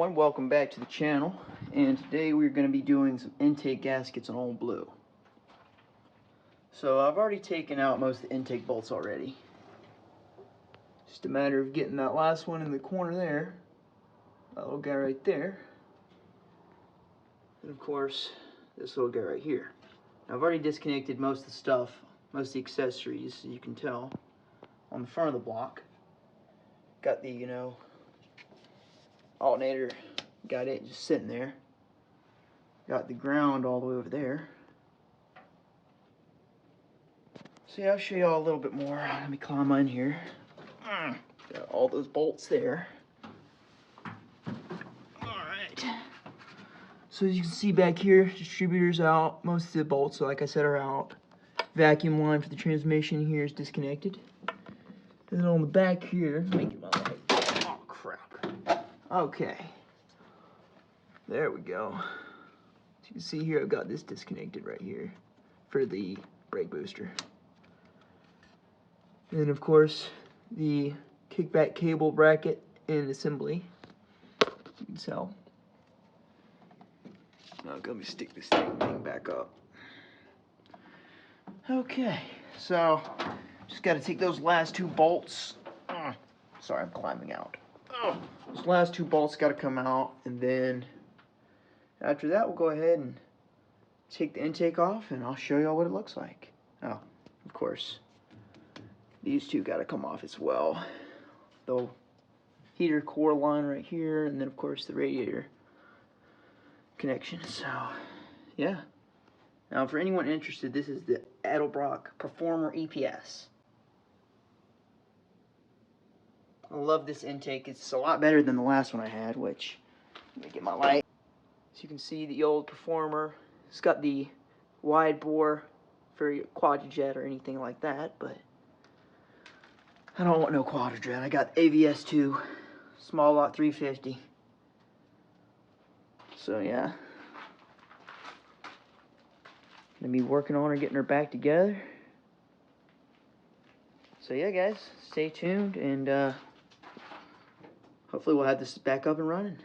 everyone, welcome back to the channel, and today we're going to be doing some intake gaskets on Old Blue. So I've already taken out most of the intake bolts already. Just a matter of getting that last one in the corner there, that little guy right there, and of course this little guy right here. Now, I've already disconnected most of the stuff, most of the accessories, as you can tell, on the front of the block. Got the, alternator, got it just sitting there. Got the ground all the way over there. So yeah, I'll show you all a little bit more. Let me climb in here. Got all those bolts there. Alright. So as you can see back here, distributor's out. Most of the bolts, so like I said, are out. Vacuum line for the transmission here is disconnected. And then on the back here, let me get my light. Oh crap. Okay. There we go. As you can see here, I've got this disconnected right here for the brake booster. And then of course, the kickback cable bracket and assembly. You can tell. Now let me stick this thing back up. Okay, so just got to take those last two bolts. Sorry, I'm climbing out. Those last two bolts got to come out, and then after that we'll go ahead and take the intake off, and I'll show you all what it looks like. Oh, of course, these two got to come off as well. The heater core line right here, and then of course the radiator connection. So yeah. Now, for anyone interested, this is the Edelbrock Performer EPS. I love this intake. It's a lot better than the last one I had, which, let me get my light. As you can see, the old Performer, it's got the wide bore for your quadrojet or anything like that, but I don't want no quadrojet. I got AVS2, small lot 350. So yeah. Gonna be working on her, getting her back together. So yeah, guys, stay tuned, and hopefully we'll have this back up and running.